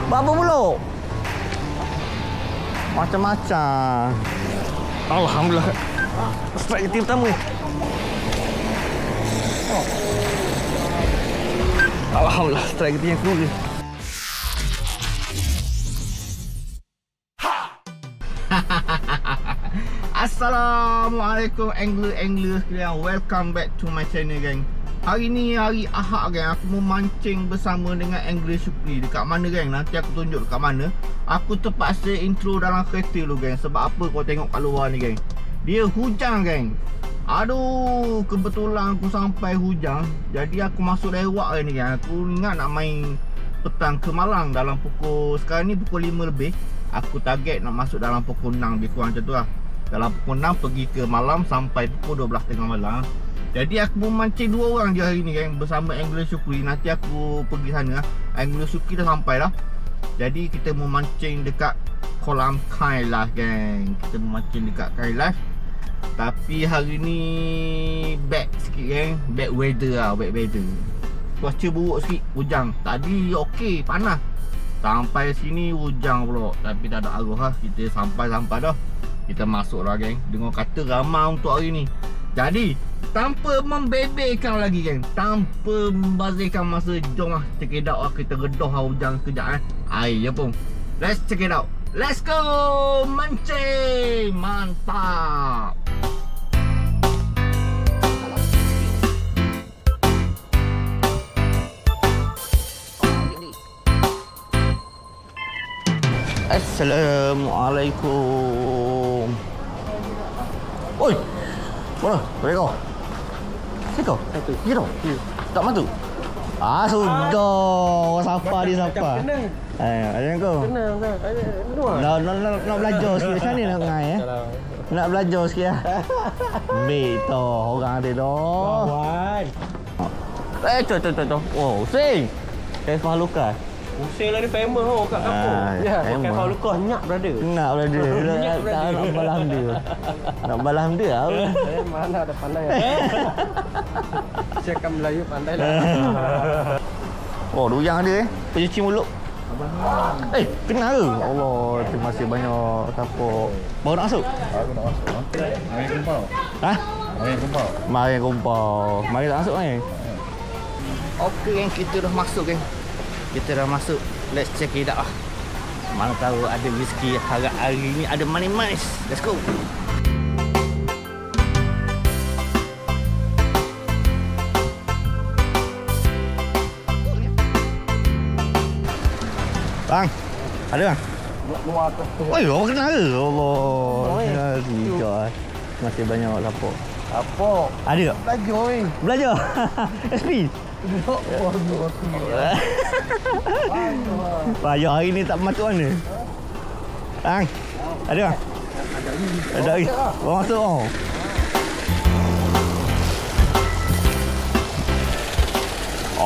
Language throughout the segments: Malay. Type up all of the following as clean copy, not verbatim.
Apa pula? Macam-macam. Alhamdulillah. Strike kita pertama ni. Alhamdulillah, strike kita yang kedua ni. Assalamualaikum angler-angler sekalian. Welcome back to my channel, gang. Hari ni hari Ahad, gang. Aku memancing bersama dengan Angler Syukri. Dekat mana, gang? Nanti aku tunjuk dekat mana. Aku terpaksa intro dalam kereta dulu, gang. Sebab apa kau tengok kat luar ni, gang? Dia hujan, gang. Aduh, kebetulan aku sampai hujan. Jadi aku masuk lewat ni, gang. Aku ingat nak main petang ke Malang dalam pukul, sekarang ni pukul 5 lebih. Aku target nak masuk dalam pukul 6, lebih kurang macam tu lah. Dalam pukul 6 pergi ke malam sampai pukul 12 tengah malam. Jadi aku memancing 2 orang je hari ni, gang, bersama Angler Syukri. Nanti aku pergi sana. Angler Syukri dah sampai dah. Jadi kita memancing dekat kolam Kailash, gang. Kita memancing dekat Kailash. Tapi hari ni bad sikit, gang. Bad weather lah, bad weather. Cuaca buruk sikit, hujan. Tadi okey, panas. Sampai sini hujan pula. Tapi tak ada arus lah. Kita sampai-sampai dah. Kita masuk lah, geng. Dengar kata ramai untuk hari ni. Jadi tanpa membebekkan lagi, geng, tanpa membazirkan masa, jom lah check it out lah. Kita redoh lah hujan sekejap air je pun. Let's check it out. Let's go mancing. Mantap. Assalamualaikum. Oi. Mana? Bagi kau. Siko. Satu. Kira. Tak mantu. Sudah. Siapa dia siapa? Ada kau. Kenal. Nak belajar sikit macam ni nak ngai Nak belajar sikit ah. Baik tu orang ada dah. Kawan. Tu. Oh, sing. Kaifah Lukas. Pusing lah ni famous kat kampung. Ya, pakai Paul Lucas nyak brother. Nak brother. Nak balam dia. Nak balam dia ah. Mana ada pandai. Cakap Melayu pandai lah. Oh, duyang ada pencuci mulut. Kenal ke? Allah, terima kasih banyak support. Baru nak masuk? Baru nak masuk. Mari kumpul. Mari kumpul. Mari tak masuk ni. Okey, gang, kita dah masuk, gang. Kita dah masuk. Let's check it out. Mana tahu ada rezeki hari ni ada manis-manis. Let's go. Bang, ada bang? Luar atas tu. Oi, orang kenal ke? Allah. Tidak. Masih banyak support. Apa? Ada tak? Belajar ni. Belajar. SP. Payah hari ni tak masuk mana? Bang, ada bang? Ada lagi. Orang masuk oh.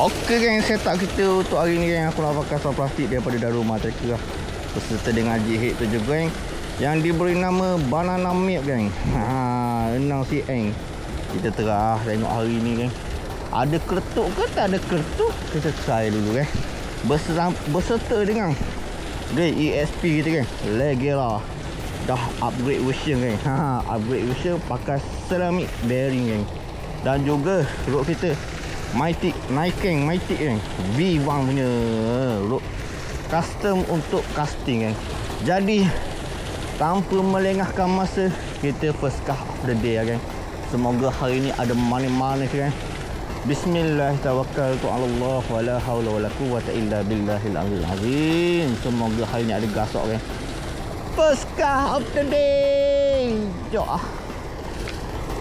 Okey, gang, setup kita untuk hari ni, gang. Aku nak pakai saus plastik daripada Daruma Tracker lah. Beserta dengan jihad tu juga, gang, yang diberi nama banana milk, gang. Enang si Eng. Kita terah tengok hari ni, gang. Ada keletuk ke tak ada keletuk? Kita try dulu, kan. Berserta dengan grade ESP kita, kan. Legera. Dah upgrade version, kan. Upgrade version pakai ceramic bearing, kan. Dan juga rod kita Mighty Nikon Mighty, kan. V1 punya rod custom untuk casting, kan. Jadi tanpa melengahkan masa, kita first cast of the day, kan. Semoga hari ni ada manis-manis, kan. Bismillah, tawakkaltu ala Allah wala haula wala quwwata illa billahil aliyil azim. Semoga hari ni ada gasok, kan. First cast of the day. Jom ah.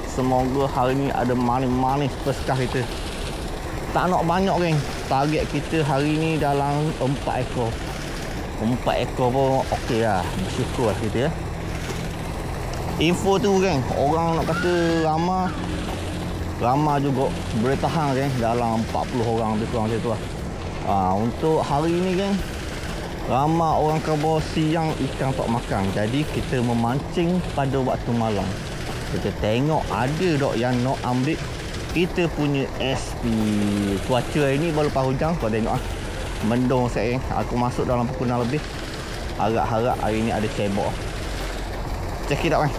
Semoga hari ni ada manis-manis first cast kita. Tak nak banyak, geng. Target kita hari ni dalam 4 ekor. 4 ekor pun okey lah. Bersyukur lah kita, ya. Info tu, geng, orang nak kata ramai juga boleh tahan, geng, dalam 40 orang lebih kurang macam tu lah. Untuk hari ni, geng, ramai orang khabar siang ikan tak makan. Jadi kita memancing pada waktu malam. Kita tengok ada dok yang nak ambil kita punya SP. Cuaca hari ni baru lepas hujan, kau tengok ah. Mendung saya. Aku masuk dalam pukul 6 lebih. Harap-harap hari ni ada cebok. Check it out kan.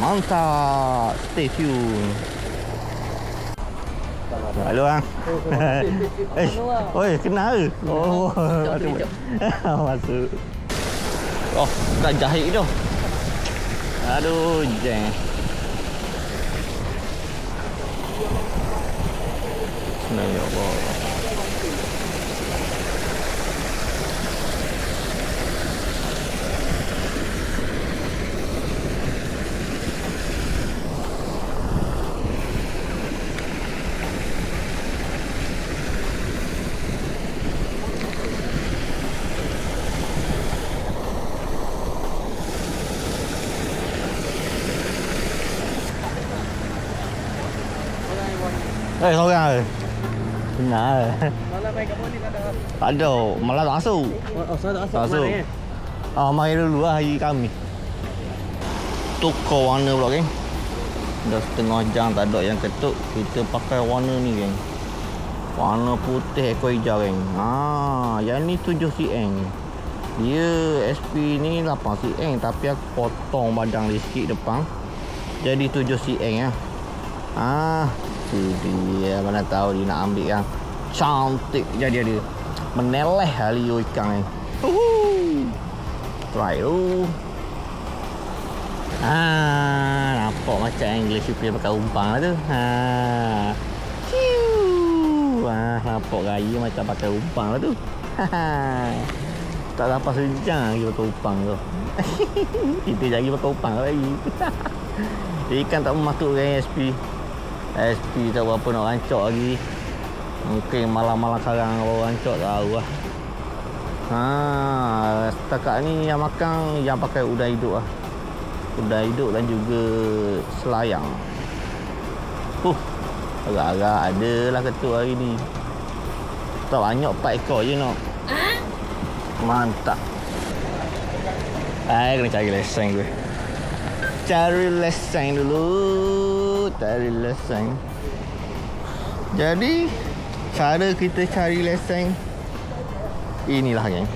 Mantap. Stay tune. Halo bang. Oi, kenal. Oh, masuk. Oh, dah jahit tu. Aduh, jeng. Ya Allah. Seorang ke? Benar. Malam main kat ni tak ada. Tak ada. Malah tak masuk. Oh, saya tak masuk. Mari dulu lah hari kami. Tukar warna pula geng. Dah setengah jam tak ada yang ketuk. Kita pakai warna ni geng. Warna putih ekor hijau geng. Yang ni 7 cm. Dia SP ni 8 cm. Tapi aku potong badang dia sikit depan. Jadi 7 cm ya. Tu dia, mana tahu dia nak ambil yang cantik jadi dia. Meneleh halio ikan ni. Try tu. Nampak macam English Supplier pakai umpan lah tu. Nampak gaya macam pakai umpan lah tu. Tak dapat sejam lagi pakai umpan tu. Kita jadi pakai umpan lagi. Ikan tak masuk dengan SP tak berapa nak rancak lagi. Mungkin malam-malam sekarang baru rancak tahu lah. Setakat ni yang makan yang pakai udang hidup lah. Udang hidup dan juga selayang. Agak-agak ada lah ketuk hari ni. Tak banyak 4 ekor je nak. Mantap. Kena cari lesen gue. Cari lesen dulu. Cari lesen. Jadi cara kita cari lesen inilah geng.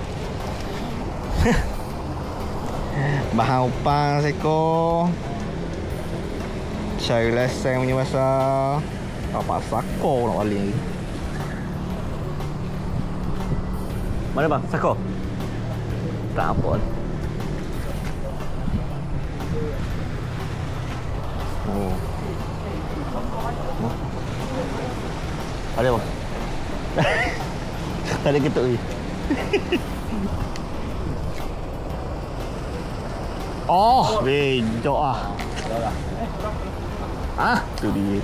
Bahan umpan seko. Cari lesen punya masa. Apa sako nak balik lagi. Mana bang? Sako? Tak apa. Ada bang? Ada ketuk ni. Oh, bejok ah. Tu dia.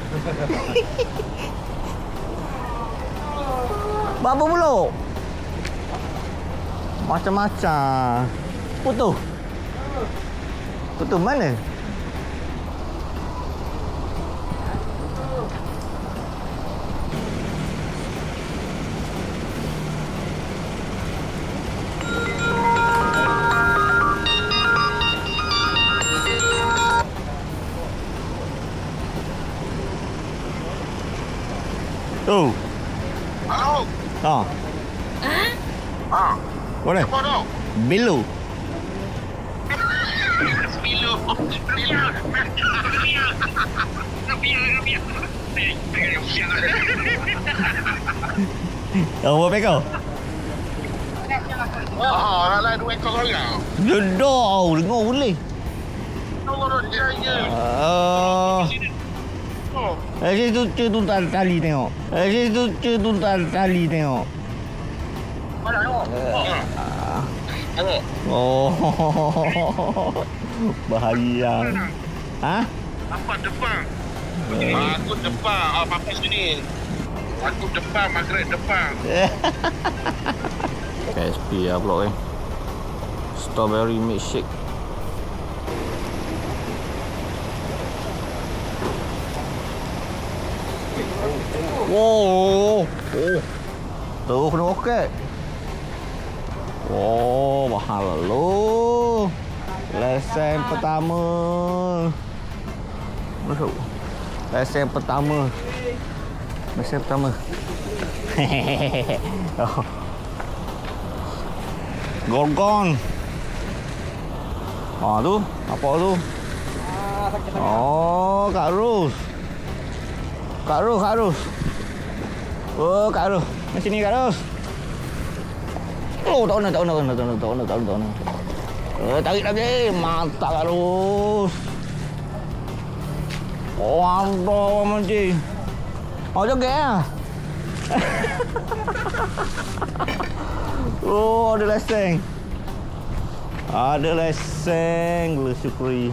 Berapa pula? Macam-macam. Putus. Putus mana? Oh. Halo. Mana? Apa tu? Bilu. Bilu. Berapa ekor? Lah 2 ekor seorang. Jodoh, dengar boleh. Tolong dia je. Situ tu tali tengok. Situ tu tali tengok. Mana tengok? Tengok. Oh. Bahaya. Apa depan? Aku depan. Papa sini. Aku depan, Margaret depan. KSP lah pula Strawberry milkshake. Wow. Terus kena roket. Mahal lalu. Lesen pertama. Masuk. Lesen pertama. Gorgon. Tu, apa tu? Oh, Kak Ros. Kak Ros. Oh, Kak Ros. Macam ni Kak Ros. Oh, tak nak. Tarik lagi. Mantap Kak Ros. Oh, aduh mancing. Oh, joget lah. Oh, ada leseng. Gula syukuri.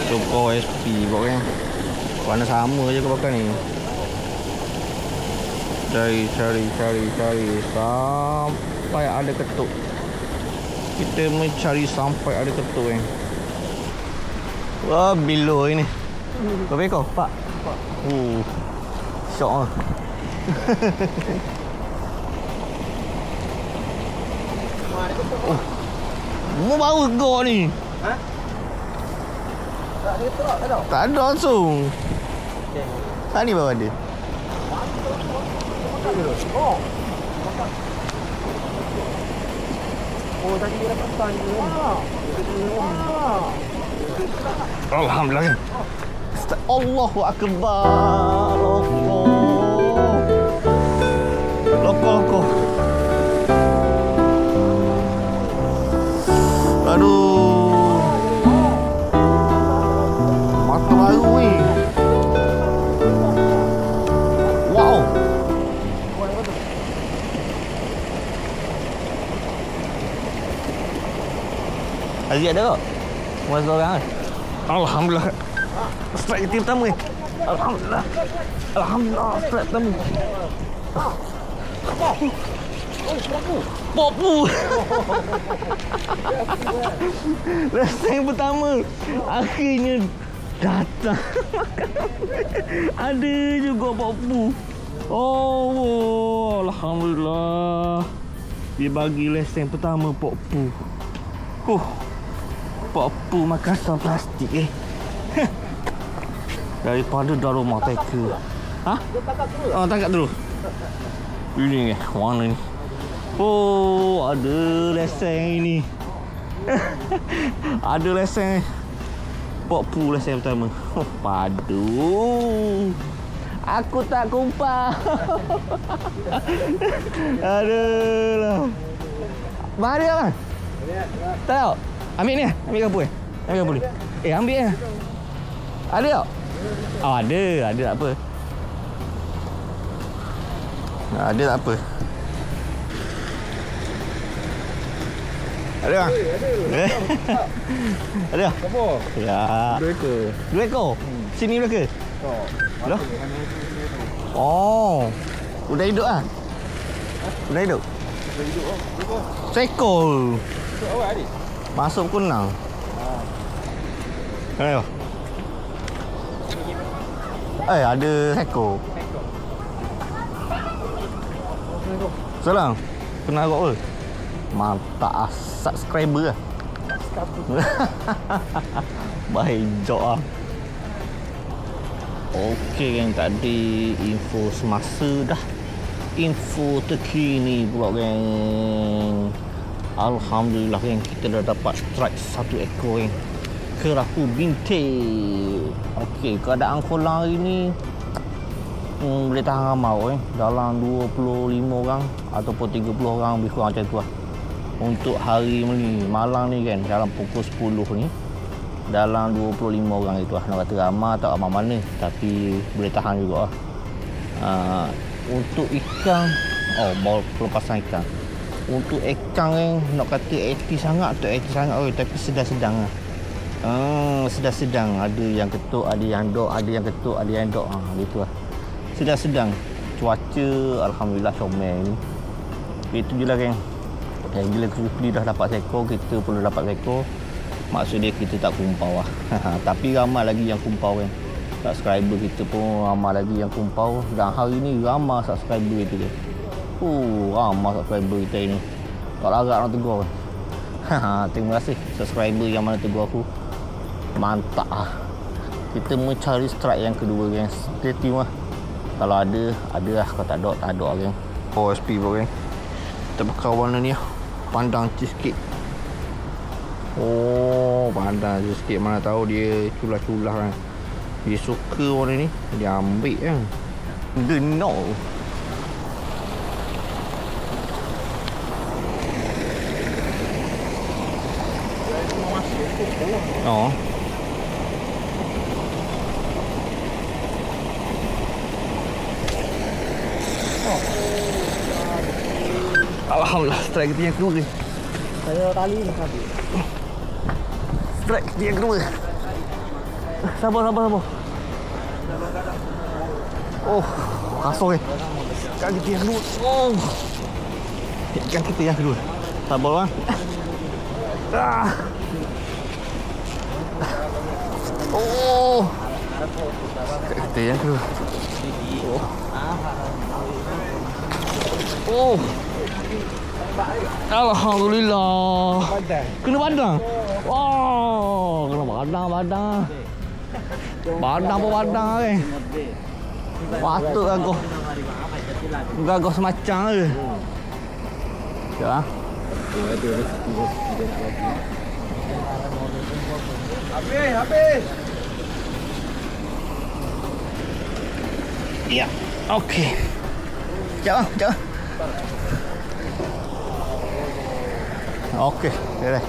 Soko SP pokoknya. Warna sama je kau pakai ni. Cari sampai ada ketuk. Kita mencari sampai ada ketuk ni. Wah, bilo ini. Berapa ekor, Pak? Syok lah. Mu baru gok ni. Ha? Tak ada ketuk tak ada? Tak ada langsung. Tak ni baru ada. Oh, tadi dia dapat tan je. Alhamdulillah. Allahu akbar. Loko. Aduh. Mata baru ni. Wow. Aziz ada tak? Masa orang kan? Alhamdulillah. Strike tim pertama ni. Alhamdulillah. Strike pertama. Popu. Leseng pertama. Akhirnya datang. Ada juga popu. Oh, alhamdulillah. Dia bagi leseng pertama popu. Popu Makassar plastik daripada Daruma Taker. Ha? Oh, tangkap dulu. Ini warna ni. Oh, ada leseng ini. Ada leseng. Popu leseng pertama. Padu. Aku tak kumpah. Aduh lah. Mari kan? Tak tahu. Ambil ni. Ambil kapur ni. Ambil kapur ni. Ambil ni. Ada tak? Oh, ada. Ada tak apa. Ada tak apa. Ada tak? Ada tak? Apa? Ya. 2 ekor. 2 ekor? Sini belaka? Loh? Oh. Udah hidup lah? Udah hidup? Udah hidup lah. Seekor. Masuk awal adik? Masuk kunang. Ayo. Ada seekor. Salam. Kena agak ke? Mantap ah. Subscriber lah. Baik jok lah. Okey geng, tadi info semasa dah. Info terkini pula geng. Alhamdulillah geng, kita dah dapat strike 1 ekor geng. Kerapu bintik. Okey, keadaan kolam hari ni boleh tahan ramai geng. Dalam 25 orang ataupun 30 orang lebih kurang macam tu lah. Untuk hari ni, malam ni kan, dalam pukul 10 ni dalam 25 orang itu lah. Nak kata ramai tak ramai mana, tapi boleh tahan juga lah. Untuk ikan, baru pelepasan ikan. Untuk ikan kan, nak kata aktif sangat tak aktif sangat tapi sedang-sedang lah. Sedang-sedang. Ada yang ketuk, ada yang dok, ada yang ketuk, ada yang dok. Gitu lah. Sedang-sedang. Cuaca alhamdulillah comel ni. Itu je lah kan. Bila kita dah dapat seekor, kita perlu dapat seekor. Maksud dia kita tak kumpau lah. Tapi ramai lagi yang kumpau kan. Subscriber kita pun ramai lagi yang kumpau. Dan hari ni ramai subscriber kita je. Ramai subscriber kita ini. Tak larat nak tegur kan. Terima kasih subscriber yang mana tegur aku. Mantap lah. Kita mencari strike yang kedua kan. Stay tune lah. Kalau ada lah. Kalau tak ada lah kan. OSP pun kan. Kita pakai warna ni lah. Pandang sikit. Oh, pandang sikit. Mana tahu dia culah-culah kan. Dia suka warna ni, dia ambil kan. Genok. Oh. Alhamdulillah, strike kita yang kedua ni. Saya tali dah habis. Strike kita yang kedua. Sabar. Oh, kasar ni. Ikan kita yang kedua. Oh. Ikan kita yang kedua. Sabar bang. Ah. Oh. Ikan kita yang kedua. Oh. Oh. Alhamdulillah. Kena badang. Wow, kena badang. Badang apa badang ni? Patut aku. Gagah semacam ke? Ya. Habis. Ya. Okey. Sekejap. Okey, dah.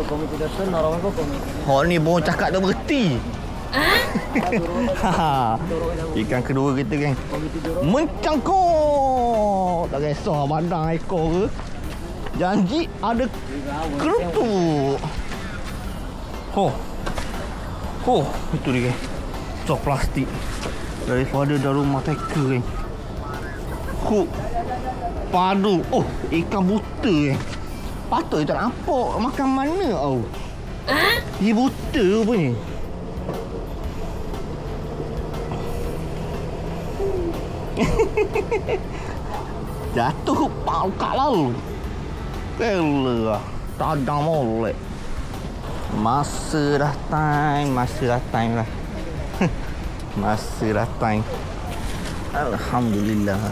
Komiti datang orang kau komiti. Hok ni baru cakap dah berhenti. Ikan kedua kita geng. Mencangkuk. Tak kisah badang ekor ke. Janji ada kerutuk. Itu dia geng. Cok plastik. Daripada dari rumah taker geng. Padu. Oh, ikan buta geng. Patut tak nampak makan mana tau. Dia buta rupanya. Jatuh pau kat laut. Kelah. Tadang molek. Masa dah time lah. Masa dah time. Alhamdulillah.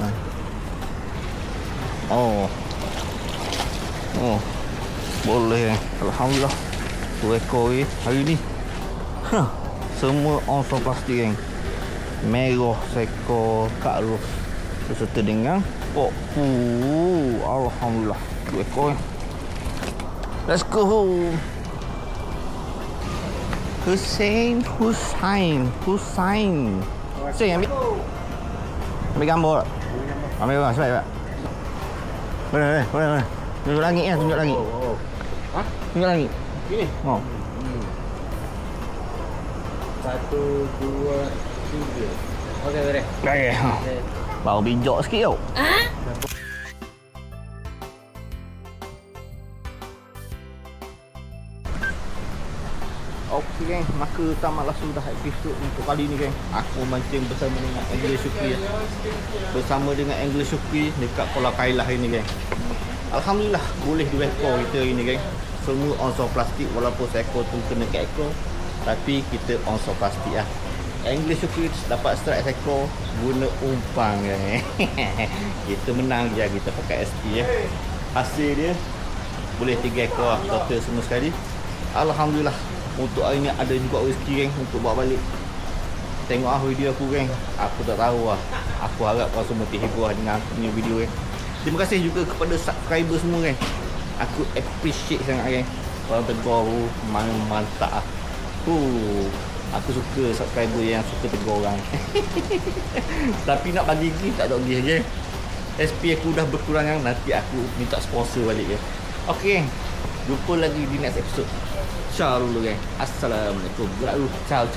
Oh, boleh. Alhamdulillah. 2 ekor hari ni. Semua onsor plastik geng. Merah seekor Kak Ros beserta dengan pok. Alhamdulillah. 2 ekor. Let's go. Hussein. Ambil gambar tak? Ambil gambar sebab tak? Boleh. Tunjuk langit kan, tunjuk langit. Tunjuk langit. Ini. Oh. 1, 2, 3. Okey. Okay. Baru bijak sikit tau. Okey geng, maka tamatlah sudah episod untuk kali ni geng. Aku mancing bersama dengan Angler Syukri dekat Pulau Kailah ini geng. Alhamdulillah boleh 2 ekor kita hari ni geng. Semua onsor plastik walaupun seekor tu kena kat ekor, tapi kita onsor plastik lah. Angler Syukri dapat strike seekor guna umpan geng. Kita menang je kita pakai SP ya. Hasil dia boleh 3 ekor lah total semua sekali. Alhamdulillah. Untuk hari ni ada juga rezeki geng untuk bawa balik. Tengok video aku geng. Aku tak tahu lah. Aku harap kau semua terhibur dengan aku punya video geng. Terima kasih juga kepada subscriber semua geng. Aku appreciate sangat geng. Korang tegur aku mantap lah. Aku suka subscriber yang suka tegur orang. Tapi nak bagi gift tak ada gift geng. SP aku dah berkurangan. Nanti aku minta sponsor balik geng. Okay geng. Jumpa lagi di next episode. Ciao dulu geng. Assalamualaikum. Ciao.